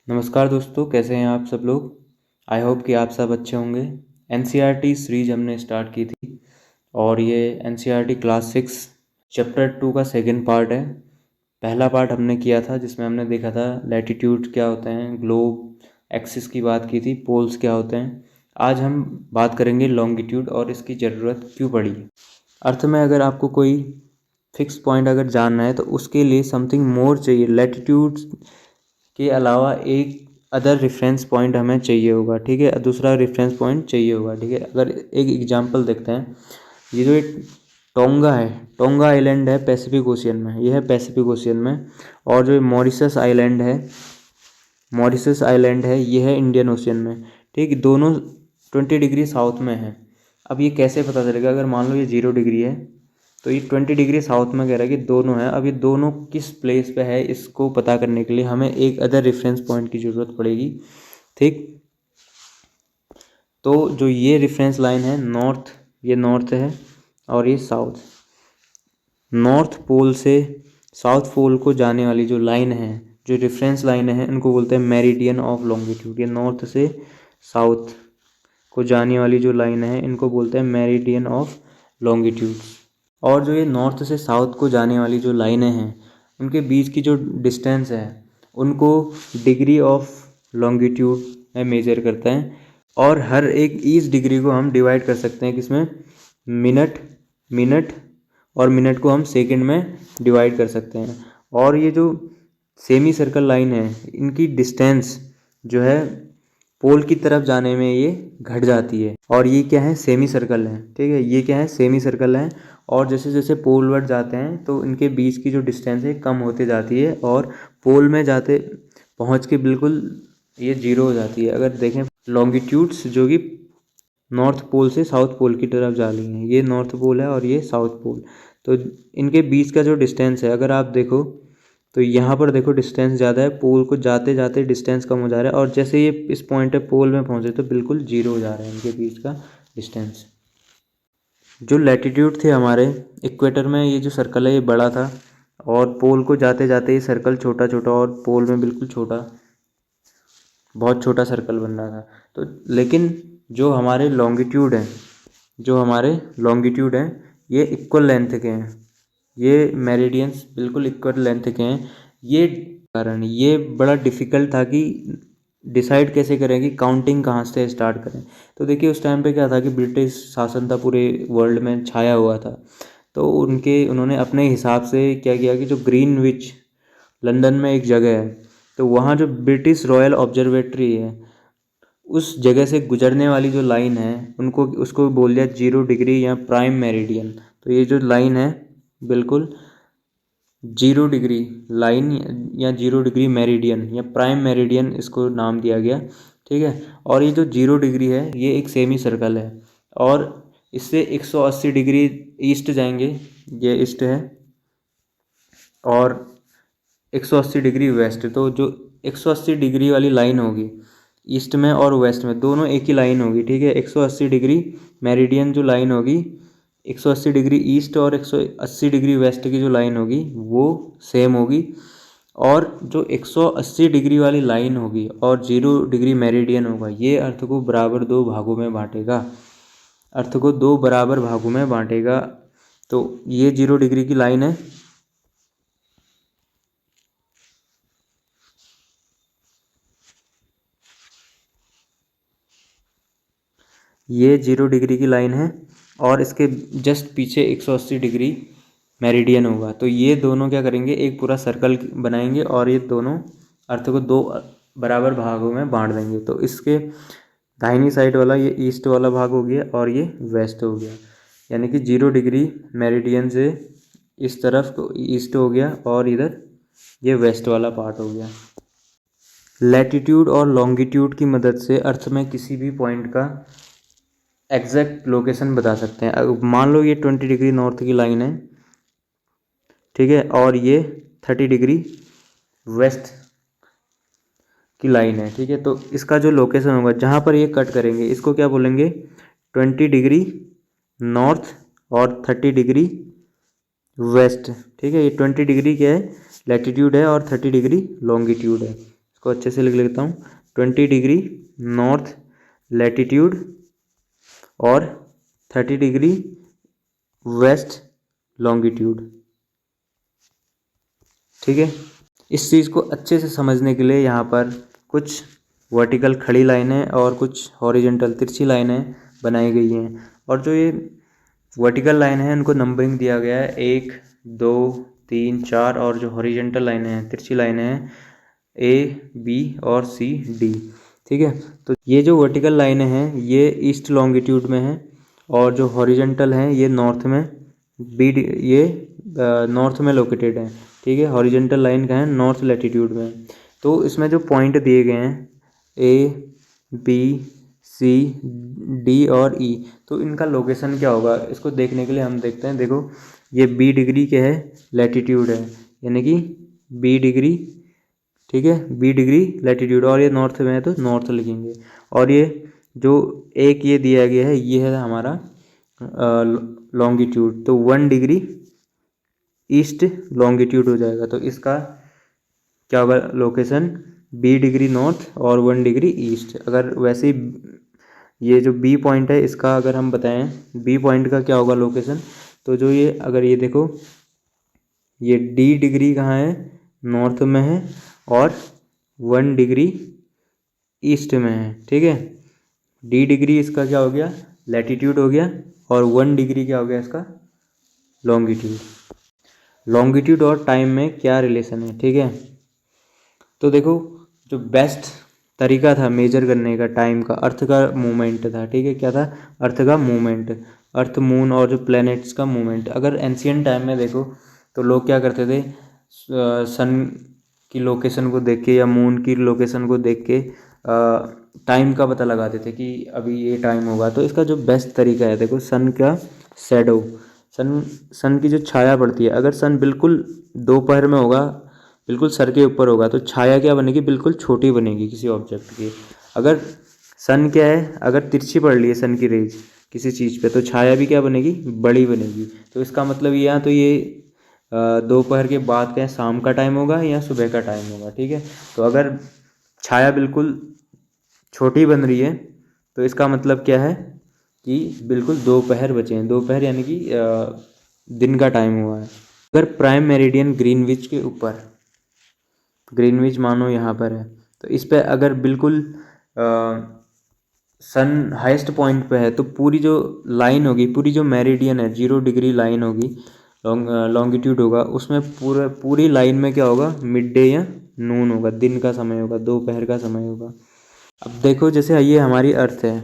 नमस्कार दोस्तों, कैसे हैं आप सब लोग। आई होप कि आप सब अच्छे होंगे। एनसीईआरटी सीरीज हमने स्टार्ट की थी और ये एनसीईआरटी क्लास 6 चैप्टर 2 का सेकंड पार्ट है। पहला पार्ट हमने किया था जिसमें हमने देखा था लैटिट्यूड क्या होते हैं, ग्लोब एक्सिस की बात की थी, पोल्स क्या होते हैं। आज हम बात करेंगे लॉन्गिट्यूड और इसकी ज़रूरत क्यों पड़ी। अर्थ में अगर आपको कोई फिक्स पॉइंट अगर जानना है तो उसके लिए समथिंग मोर चाहिए। लैटिट्यूड के अलावा एक अदर रेफरेंस पॉइंट हमें चाहिए होगा, ठीक है, दूसरा रेफरेंस पॉइंट चाहिए होगा, ठीक है। अगर एक एग्जांपल देखते हैं, ये जो एक टोंगा है, टोंगा आइलैंड है पैसिफिक ओशियन में, ये है पैसिफिक ओशियन में। और जो मॉरिशस आइलैंड है, मॉरिशस आइलैंड है, ये है इंडियन ओशियन में, ठीक। दोनों 20 डिग्री साउथ में है। अब ये कैसे पता चलेगा, अगर मान लो ये 0 डिग्री है तो ये 20 डिग्री साउथ में कह रहा है कि दोनों है। अब ये दोनों किस प्लेस पे है, इसको पता करने के लिए हमें एक अदर रेफरेंस पॉइंट की ज़रूरत पड़ेगी, ठीक। तो जो ये रेफरेंस लाइन है नॉर्थ, ये नॉर्थ है और ये साउथ। नॉर्थ पोल से साउथ पोल को जाने वाली जो लाइन है, जो रेफरेंस लाइन है, इनको बोलते हैं मेरिडियन ऑफ लॉन्गिट्यूड। ये नॉर्थ से साउथ को जाने वाली जो लाइन है इनको बोलते हैं मेरिडियन ऑफ लॉन्गिट्यूड। और जो ये नॉर्थ से साउथ को जाने वाली जो लाइनें हैं उनके बीच की जो डिस्टेंस है उनको डिग्री ऑफ लॉन्गिट्यूड में मेजर करते हैं। और हर एक इस डिग्री को हम डिवाइड कर सकते हैं किसमें, मिनट, मिनट, और मिनट को हम सेकंड में डिवाइड कर सकते हैं। और ये जो सेमी सर्कल लाइन है इनकी डिस्टेंस जो है पोल की तरफ जाने में ये घट जाती है। और ये क्या है, सेमी सर्कल है, ठीक है, ये क्या है, सेमी सर्कल है। और जैसे जैसे पोलवर्ड जाते हैं तो इनके बीच की जो डिस्टेंस है कम होती जाती है और पोल में जाते पहुंच के बिल्कुल ये जीरो हो जाती है। अगर देखें लॉन्गिट्यूड्स जो कि नॉर्थ पोल से साउथ पोल की तरफ जा रही हैं, ये नॉर्थ पोल है और ये साउथ पोल, तो इनके बीच का जो डिस्टेंस है अगर आप देखो तो यहाँ पर देखो डिस्टेंस ज़्यादा है, पोल को जाते जाते डिस्टेंस कम हो जा रहा है और जैसे ये इस पॉइंट पे पोल में पहुँचे तो बिल्कुल जीरो हो जा रहा है इनके बीच का डिस्टेंस। जो लैटिट्यूड थे हमारे इक्वेटर में, ये जो सर्कल है ये बड़ा था और पोल को जाते जाते ये सर्कल छोटा छोटा और पोल में बिल्कुल छोटा, बहुत छोटा सर्कल बन रहा था। तो लेकिन जो हमारे लॉन्गिट्यूड हैं, जो हमारे लॉन्गिट्यूड हैं ये इक्वल लेंथ के हैं, ये मेरिडियंस बिल्कुल इक्वल लेंथ के हैं। ये कारण ये बड़ा डिफ़िकल्ट था कि डिसाइड कैसे करें कि काउंटिंग कहाँ से स्टार्ट करें। तो देखिए उस टाइम पे क्या था कि ब्रिटिश शासन था, पूरे वर्ल्ड में छाया हुआ था। तो उन्होंने अपने हिसाब से क्या किया कि जो ग्रीनविच लंदन में एक जगह है, तो वहाँ जो ब्रिटिश रॉयल ऑब्जर्वेटरी है उस जगह से गुजरने वाली जो लाइन है उनको उसको बोल दिया 0 डिग्री या प्राइम मेरिडियन। तो ये जो लाइन है बिल्कुल 0 डिग्री लाइन या 0 डिग्री मेरिडियन या प्राइम मेरिडियन इसको नाम दिया गया, ठीक है। और ये जो 0 डिग्री है ये एक सेमी सर्कल है और इससे 180 डिग्री ईस्ट जाएंगे, ये ईस्ट है, और 180 डिग्री वेस्ट। तो जो 180 डिग्री वाली लाइन होगी ईस्ट में और वेस्ट में दोनों एक ही लाइन होगी, ठीक है। 180 डिग्री मेरिडियन जो लाइन होगी, 180 डिग्री ईस्ट और 180 डिग्री वेस्ट की जो लाइन होगी वो सेम होगी। और जो 180 डिग्री वाली लाइन होगी और 0 डिग्री मेरिडियन होगा ये अर्थ को बराबर दो भागों में बांटेगा, अर्थ को दो बराबर भागों में बांटेगा। तो ये 0 डिग्री की लाइन है, ये 0 डिग्री की लाइन है और इसके जस्ट पीछे 180 डिग्री मेरिडियन होगा। तो ये दोनों क्या करेंगे, एक पूरा सर्कल बनाएंगे और ये दोनों अर्थ को दो बराबर भागों में बांट देंगे। तो इसके दाहिनी साइड वाला ये ईस्ट वाला भाग हो गया और ये वेस्ट हो गया, यानी कि 0 डिग्री मेरिडियन से इस तरफ ईस्ट हो गया और इधर ये वेस्ट वाला पार्ट हो गया। लैटिट्यूड और लॉन्गिट्यूड की मदद से अर्थ में किसी भी पॉइंट का एग्जैक्ट लोकेशन बता सकते हैं। मान लो ये 20 डिग्री नॉर्थ की लाइन है, ठीक है, और ये 30 डिग्री वेस्ट की लाइन है, ठीक है। तो इसका जो लोकेशन होगा जहाँ पर ये कट करेंगे इसको क्या बोलेंगे, 20 डिग्री नॉर्थ और 30 डिग्री वेस्ट, ठीक है। ये 20 डिग्री क्या है, लैटिट्यूड है और 30 डिग्री लॉन्गिट्यूड है। इसको अच्छे से लिख लेता हूँ, 20 डिग्री नॉर्थ लैटिट्यूड और 30 डिग्री वेस्ट लॉन्गिट्यूड। ठीक है, इस चीज़ को अच्छे से समझने के लिए यहाँ पर कुछ वर्टिकल खड़ी लाइनें और कुछ हॉरिजेंटल तिरछी लाइनें बनाई गई हैं। और जो ये वर्टिकल लाइन है इनको नंबरिंग दिया गया है 1 2 3 4, और जो हॉरिजेंटल लाइनें हैं तिरछी लाइनें हैं A B और C D। ठीक है, तो ये जो वर्टिकल लाइनें हैं ये ईस्ट लॉन्गिट्यूड में हैं और जो हॉरिजेंटल हैं ये नॉर्थ में ये नॉर्थ में लोकेटेड हैं। ठीक है, हॉरिजेंटल लाइन का है नॉर्थ लैटिट्यूड में। तो इसमें जो पॉइंट दिए गए हैं A B C D और E, तो इनका लोकेशन क्या होगा इसको देखने के लिए हम देखते हैं। देखो ये B डिग्री के है लैटिट्यूड है, यानी कि B डिग्री। ठीक है, B डिग्री लैटिट्यूड और ये नॉर्थ में है तो नॉर्थ लिखेंगे। और ये जो एक ये दिया गया है ये है हमारा लॉन्गिट्यूड, तो 1 डिग्री ईस्ट लॉन्गिट्यूड हो जाएगा। तो इसका क्या होगा लोकेशन, B डिग्री नॉर्थ और 1 डिग्री ईस्ट। अगर वैसे ही ये जो B पॉइंट है इसका अगर हम बताएं B पॉइंट का क्या होगा लोकेशन, तो जो ये अगर ये देखो ये D डिग्री कहाँ है, नॉर्थ में है और 1 डिग्री ईस्ट में है। ठीक है, D डिग्री इसका क्या हो गया लैटिट्यूड हो गया और 1 डिग्री क्या हो गया इसका लॉन्गिट्यूड। लॉन्गिट्यूड और टाइम में क्या रिलेशन है। ठीक है, तो देखो जो बेस्ट तरीका था मेजर करने का टाइम का, अर्थ का मूवमेंट था। ठीक है, क्या था, अर्थ का मूवमेंट, अर्थ मून और जो प्लैनेट्स का मूवमेंट। अगर एंशियंट टाइम में देखो तो लोग क्या करते थे, सन की लोकेशन को देख के या मून की लोकेशन को देख के टाइम का पता लगाते थे कि अभी ये टाइम होगा। तो इसका जो बेस्ट तरीका है, देखो सन का शैडो, सन की जो छाया पड़ती है, अगर सन बिल्कुल दोपहर में होगा, बिल्कुल सर के ऊपर होगा, तो छाया क्या बनेगी, बिल्कुल छोटी बनेगी किसी ऑब्जेक्ट की। अगर सन क्या है, अगर तिरछी पड़ रही है सन की रेज किसी चीज़ पे, तो छाया भी क्या बनेगी, बड़ी बनेगी। तो इसका मतलब ये, या तो ये दोपहर के बाद का शाम का टाइम होगा या सुबह का टाइम होगा। ठीक है, तो अगर छाया बिल्कुल छोटी बन रही है तो इसका मतलब क्या है कि बिल्कुल दोपहर बचे हैं, दोपहर यानी कि दिन का टाइम हुआ है। अगर प्राइम मेरिडियन ग्रीनविच के ऊपर, ग्रीनविच मानो यहाँ पर है, तो इस पर अगर बिल्कुल सन हाईएस्ट पॉइंट पे है तो पूरी जो लाइन होगी, पूरी जो मेरिडियन है 0 डिग्री लाइन होगी, लॉन्गिट्यूड होगा, उसमें पूरी लाइन में क्या होगा, मिड डे या नून होगा, दिन का समय होगा, दोपहर का समय होगा। अब देखो जैसे ये हमारी अर्थ है,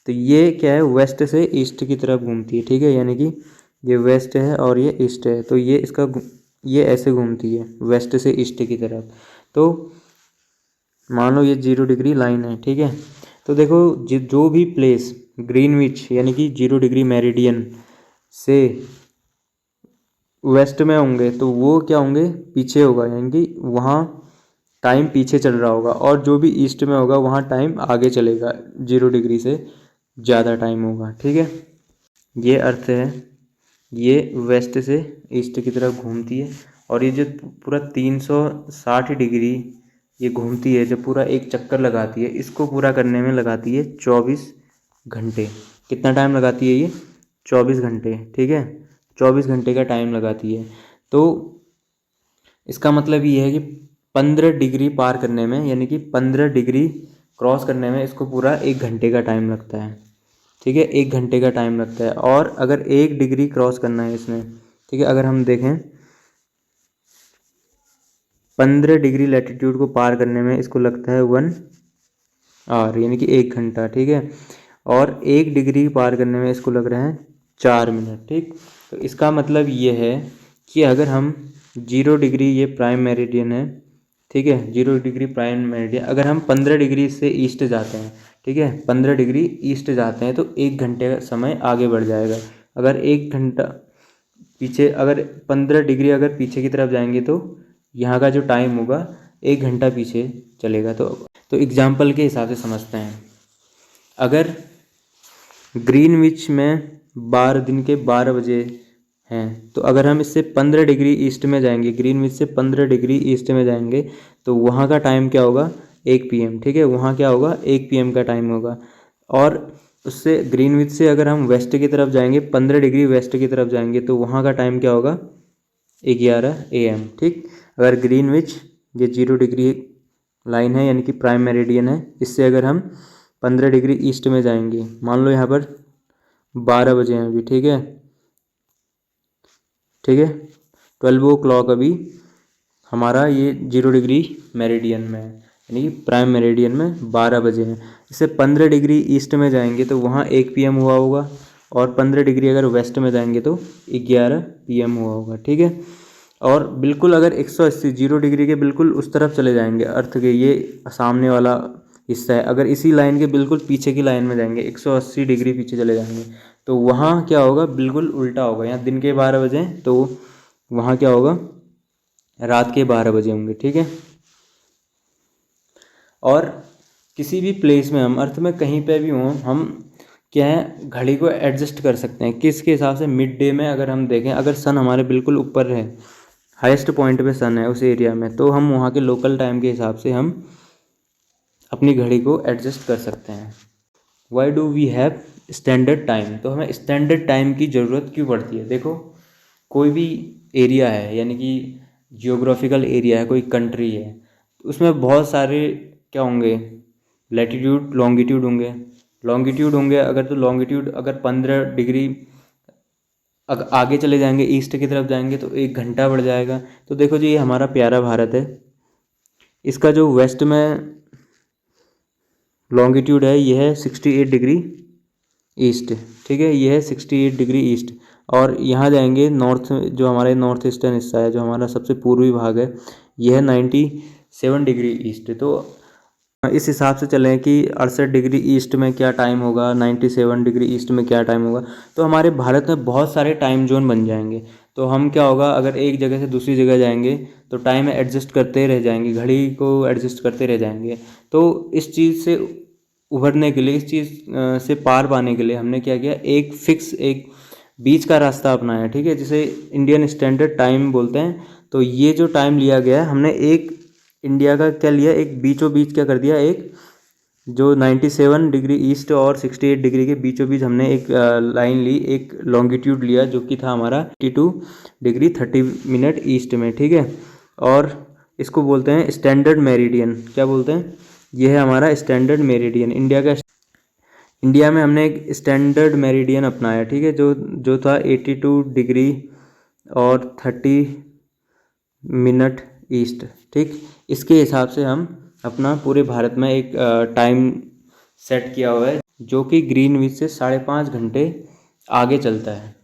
तो ये क्या है, वेस्ट से ईस्ट की तरफ घूमती है। ठीक है, यानी कि ये वेस्ट है और ये ईस्ट है, तो ये इसका ये ऐसे घूमती है वेस्ट से ईस्ट की तरफ। तो मान लो ये 0 डिग्री लाइन है। ठीक है, तो देखो जो भी प्लेस ग्रीनविच यानी कि 0 डिग्री मेरिडियन से वेस्ट में होंगे तो वो क्या होंगे, पीछे होगा, यानी कि वहाँ टाइम पीछे चल रहा होगा, और जो भी ईस्ट में होगा वहाँ टाइम आगे चलेगा, 0 डिग्री से ज़्यादा टाइम होगा। ठीक है, ये अर्थ है, ये वेस्ट से ईस्ट की तरफ घूमती है, और ये जो पूरा 360 डिग्री ये घूमती है, जो पूरा एक चक्कर लगाती है, इसको पूरा करने में लगाती है 24 घंटे। कितना टाइम लगाती है ये, 24 घंटे। ठीक है, 24 घंटे का टाइम लगाती है। तो इसका मतलब ये है कि 15 डिग्री पार करने में, यानी कि 15 डिग्री क्रॉस करने में इसको पूरा 1 घंटे का टाइम लगता है। ठीक है, 1 घंटे का टाइम लगता है। और अगर 1 डिग्री क्रॉस करना है इसमें, ठीक है, अगर हम देखें 15 डिग्री लैटिट्यूड को पार करने में इसको लगता है 1 आवर, यानी कि 1 घंटा। ठीक है, और 1 डिग्री पार करने में इसको लग रहे हैं 4 मिनट। ठीक, तो इसका मतलब ये है कि अगर हम 0 डिग्री, ये प्राइम मेरिडियन है, ठीक है, 0 डिग्री प्राइम मेरिडियन, अगर हम 15 डिग्री से ईस्ट जाते हैं, ठीक है, 15 डिग्री ईस्ट जाते हैं तो 1 घंटे का समय आगे बढ़ जाएगा। अगर 1 घंटा पीछे, अगर 15 डिग्री अगर पीछे की तरफ जाएंगे तो यहाँ का जो टाइम होगा 1 घंटा पीछे चलेगा। तो एग्जाम्पल के हिसाब से समझते हैं, अगर ग्रीनविच में 12 दिन के 12 बजे हैं, तो अगर हम इससे 15 डिग्री ईस्ट में जाएंगे, ग्रीनविच से 15 डिग्री ईस्ट में जाएंगे, तो वहाँ का टाइम क्या होगा, 1 PM, ठीक है। वहाँ क्या होगा, 1 PM का टाइम होगा। और उससे ग्रीनविच से अगर हम वेस्ट की तरफ जाएंगे, 15 डिग्री वेस्ट की तरफ जाएंगे, तो वहाँ का टाइम क्या होगा, 11 AM, ठीक। अगर ग्रीनविच ये 0 डिग्री लाइन है यानी कि प्राइम मेरिडियन है, इससे अगर हम 15 डिग्री ईस्ट में जाएंगे, मान लो यहाँ पर 12 बजे हैं अभी, ठीक है, ठीक है, 12 o'clock अभी हमारा ये 0 डिग्री मेरिडियन में है, यानी कि प्राइम मेरिडियन में 12 बजे हैं। इससे 15 डिग्री ईस्ट में जाएंगे तो वहाँ 1 PM हुआ होगा, और 15 डिग्री अगर वेस्ट में जाएंगे तो 11 PM हुआ होगा, ठीक है। और बिल्कुल अगर 180 0 डिग्री के बिल्कुल उस तरफ चले जाएंगे, अर्थ के ये सामने वाला हिस्सा है, अगर इसी लाइन के बिल्कुल पीछे की लाइन में जाएंगे, 180 डिग्री पीछे चले जाएंगे, तो वहाँ क्या होगा, बिल्कुल उल्टा होगा। यहाँ दिन के 12 बजे हैं तो वहाँ क्या होगा, रात के 12 बजे होंगे, ठीक है। और किसी भी प्लेस में हम अर्थ में कहीं पे भी हों, हम क्या है, घड़ी को एडजस्ट कर सकते हैं किसके हिसाब से, मिड डे में अगर हम देखें, अगर सन हमारे बिल्कुल ऊपर है, हाईएस्ट पॉइंट पे सन है उस एरिया में, तो हम वहाँ के लोकल टाइम के हिसाब से हम अपनी घड़ी को एडजस्ट कर सकते हैं। Why do we have standard time, तो हमें स्टैंडर्ड टाइम की ज़रूरत क्यों पड़ती है। देखो, कोई भी एरिया है, यानी कि जियोग्राफिकल एरिया है, कोई कंट्री है, उसमें बहुत सारे क्या होंगे, लैटिट्यूड लॉन्गिट्यूड होंगे। लॉन्गिट्यूड होंगे अगर, तो लॉन्गिट्यूड अगर 15 डिग्री आगे चले जाएंगे, ईस्ट की तरफ जाएंगे, तो 1 घंटा बढ़ जाएगा। तो देखो जी, ये हमारा प्यारा भारत है, इसका जो वेस्ट में लॉन्गिट्यूड है ये है 68 डिग्री ईस्ट, ठीक है, ये है 68 डिग्री ईस्ट। और यहाँ जाएंगे नॉर्थ, जो हमारे नॉर्थ ईस्टर्न हिस्सा है, जो हमारा सबसे पूर्वी भाग है, ये है 97 डिग्री ईस्ट। तो इस हिसाब से चलें कि 68 डिग्री ईस्ट में क्या टाइम होगा, 97 डिग्री ईस्ट में क्या टाइम होगा, तो हमारे भारत में बहुत सारे टाइम जोन बन जाएंगे। तो हम क्या होगा, अगर एक जगह से दूसरी जगह जाएंगे तो टाइम एडजस्ट करते रह जाएंगे, घड़ी को एडजस्ट करते रह जाएंगे। तो इस चीज़ से उभरने के लिए, इस चीज़ से पार पाने के लिए हमने क्या किया, एक फिक्स, एक बीच का रास्ता अपनाया, ठीक है, जिसे इंडियन स्टैंडर्ड टाइम बोलते हैं। तो ये जो टाइम लिया गया है, हमने एक इंडिया का क्या लिया, एक बीचों बीच क्या कर दिया, एक जो 97 डिग्री ईस्ट और 68 डिग्री के बीचों बीच हमने एक लाइन ली, एक लॉन्गिट्यूड लिया, जो कि था हमारा 82 डिग्री 30 मिनट ईस्ट में, ठीक है। और इसको बोलते हैं स्टैंडर्ड मेरिडियन, क्या बोलते हैं, यह है हमारा स्टैंडर्ड मेरिडियन इंडिया का। इंडिया में हमने एक स्टैंडर्ड मेरिडियन अपनाया, ठीक है, जो जो था 82 डिग्री और 30 मिनट ईस्ट, ठीक। इसके हिसाब से हम अपना पूरे भारत में एक टाइम सेट किया हुआ है, जो कि ग्रीनविच से 5.5 घंटे आगे चलता है।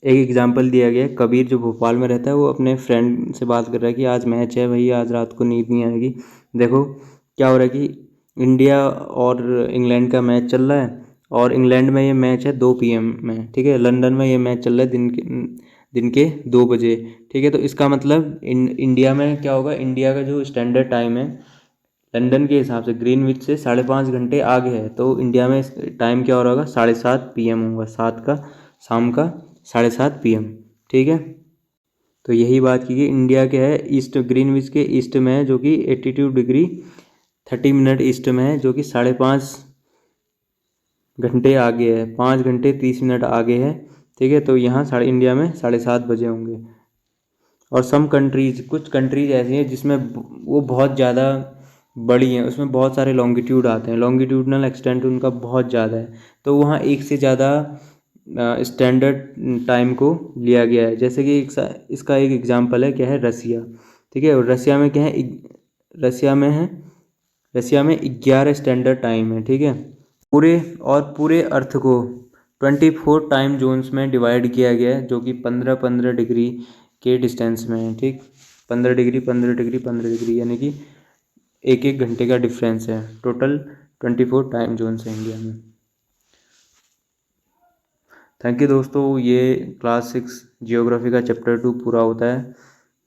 एक एग्जांपल दिया गया है, कबीर जो भोपाल में रहता है, वो अपने फ्रेंड से बात कर रहा है कि आज मैच है भैया, आज रात को नींद नहीं आएगी। देखो क्या हो रहा है कि इंडिया और इंग्लैंड का मैच चल रहा है, और इंग्लैंड में ये मैच है 2 PM में, ठीक है। लंदन में ये मैच चल रहा है दिन के 2 बजे, ठीक है। तो इसका मतलब इंडिया में क्या होगा, इंडिया का जो स्टैंडर्ड टाइम है लंदन के हिसाब से ग्रीनविच से 5.5 घंटे आगे है, तो इंडिया में टाइम क्या हो रहा होगा, 7:30 PM होगा, 7 का, शाम का 7:30 PM, ठीक है। तो यही बात की कि इंडिया क्या है, ईस्ट ग्रीनविच के ईस्ट में है, जो कि 82 डिग्री 30 मिनट ईस्ट में है, जो कि 5.5 घंटे आगे है, 5 घंटे 30 मिनट आगे है, ठीक है। तो यहाँ इंडिया में 7:30 बजे होंगे। और सम कंट्रीज, कुछ कंट्रीज ऐसी हैं जिसमें वो बहुत ज़्यादा बड़ी हैं, उसमें बहुत सारे लॉन्गिट्यूड आते हैं, लॉन्गिट्यूडनल एक्सटेंट उनका बहुत ज़्यादा है, तो वहाँ एक से ज़्यादा स्टैंडर्ड टाइम को लिया गया है। जैसे कि इसका एक एग्जांपल है, क्या है, रसिया, ठीक है। और रसिया में क्या है, रसिया में 11 स्टैंडर्ड टाइम है, ठीक है। पूरे अर्थ को 24 टाइम जोन्स में डिवाइड किया गया है, जो कि 15-15 डिग्री के डिस्टेंस में है, ठीक। 15 डिग्री 15 डिग्री 15 डिग्री, यानी कि 1-1 घंटे का डिफरेंस है। टोटल 24 टाइम जोन्स हैं इंडिया में। थैंक यू दोस्तों, ये क्लास 6 जियोग्राफी का चैप्टर 2 पूरा होता है।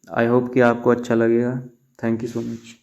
आई होप कि आपको अच्छा लगेगा। Thank you so much.